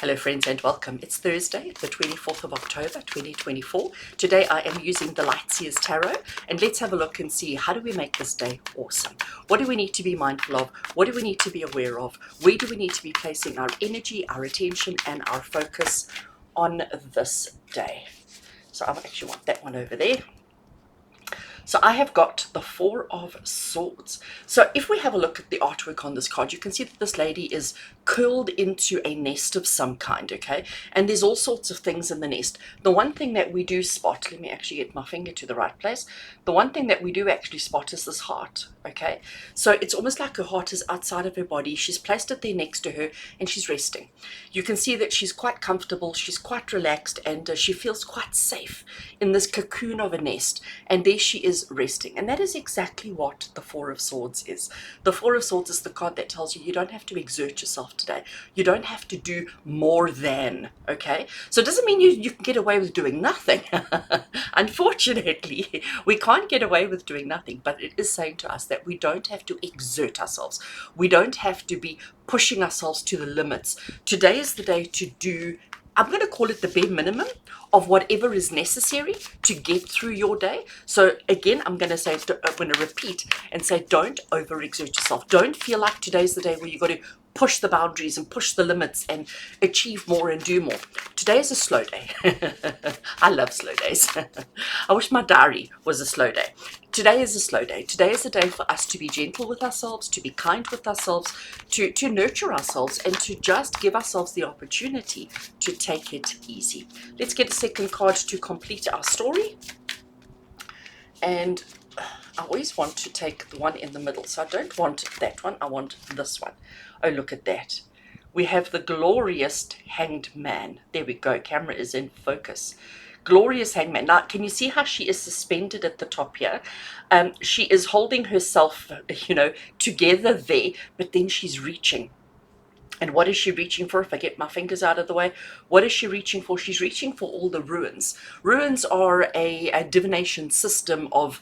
Hello friends and welcome. It's Thursday, the 24th of October 2024. Today I am using the Lightseers Tarot, and let's have a look and see, how do we make this day awesome? What do we need to be mindful of? What do we need to be aware of? Where do we need to be placing our energy, our attention and our focus on this day? So I actually want that one over there. So I have got the Four of Swords. So if we have a look at the artwork on this card, you can see that this lady is curled into a nest of some kind, okay? And there's all sorts of things in the nest. The one thing that we do spot, let me actually get my finger to the right place. The one thing that we do actually spot is this heart, okay? So it's almost like her heart is outside of her body. She's placed it there next to her and she's resting. You can see that she's quite comfortable, she's quite relaxed, and she feels quite safe in this cocoon of a nest. And there she is resting, and that is exactly what the Four of Swords is. The Four of Swords is the card that tells you don't have to exert yourself today. You don't have to do more than, okay? So it doesn't mean you can get away with doing nothing. Unfortunately, we can't get away with doing nothing, but it is saying to us that we don't have to exert ourselves. We don't have to be pushing ourselves to the limits. Today is the day to do, I'm going to call it the bare minimum of whatever is necessary to get through your day. So again, I'm going to repeat and say, don't overexert yourself. Don't feel like today's the day where you've got to push the boundaries and push the limits and achieve more and do more. Today is a slow day. I love slow days. I wish my diary was a slow day. Today is a slow day. Today is a day for us to be gentle with ourselves, to be kind with ourselves, to nurture ourselves, and to just give ourselves the opportunity to take it easy. Let's get a second card to complete our story. And I always want to take the one in the middle. So I don't want that one. I want this one. Oh, look at that. We have the glorious Hanged Man. There we go. Camera is in focus. Glorious Hanged Man. Now, can you see how she is suspended at the top here? She is holding herself, together there, but then she's reaching. And what is she reaching for? If I get my fingers out of the way, what is she reaching for? She's reaching for all the runes. Runes are a divination system of,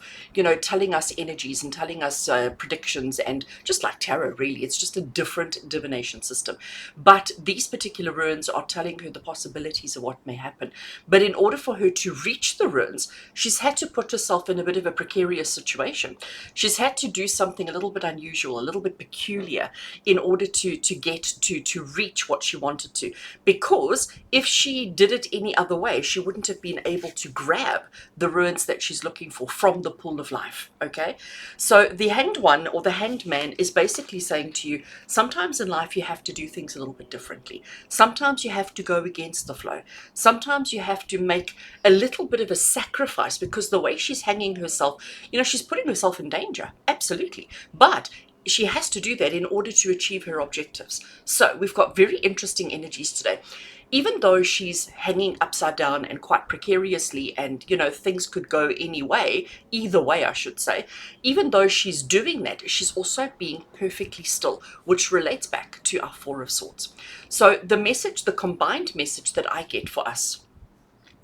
telling us energies and telling us predictions, and just like tarot, really, it's just a different divination system. But these particular runes are telling her the possibilities of what may happen. But in order for her to reach the runes, she's had to put herself in a bit of a precarious situation. She's had to do something a little bit unusual, a little bit peculiar, in order to get to reach what she wanted to, because if she did it any other way, she wouldn't have been able to grab the runes that she's looking for from the pool of life. Okay, so the Hanged One, or the Hanged Man, is basically saying to you, sometimes in life you have to do things a little bit differently. Sometimes you have to go against the flow. Sometimes you have to make a little bit of a sacrifice, because the way she's hanging herself, she's putting herself in danger, absolutely, but she has to do that in order to achieve her objectives. So we've got very interesting energies today. Even though she's hanging upside down and quite precariously, and things could go either way I should say, even though she's doing that, she's also being perfectly still, which relates back to our Four of Swords. So the combined message that I get for us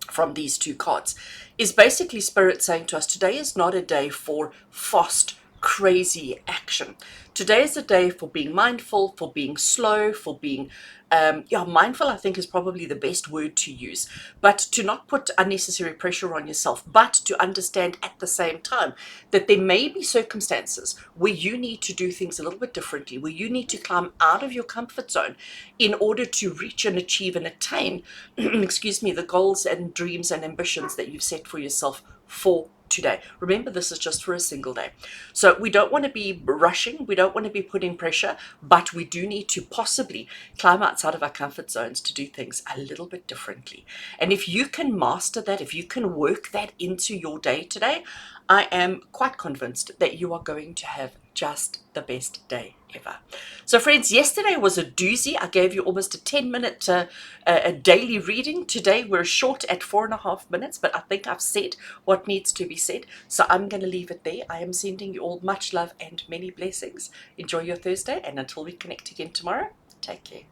from these two cards is basically Spirit saying to us, today is not a day for fast, crazy action. Today is a day for being mindful, for being slow, for being mindful, I think, is probably the best word to use, but to not put unnecessary pressure on yourself, but to understand at the same time that there may be circumstances where you need to do things a little bit differently, where you need to climb out of your comfort zone in order to reach and achieve and attain excuse me, the goals and dreams and ambitions that you've set for yourself for today. Remember, this is just for a single day. So we don't want to be rushing, we don't want to be putting pressure, but we do need to possibly climb outside of our comfort zones to do things a little bit differently. And if you can master that, if you can work that into your day today, I am quite convinced that you are going to have just the best day ever. So friends, yesterday was a doozy. I gave you almost a 10-minute a daily reading. Today we're short at 4.5 minutes, but I think I've said what needs to be said. So I'm going to leave it there. I am sending you all much love and many blessings. Enjoy your Thursday, and until we connect again tomorrow, take care.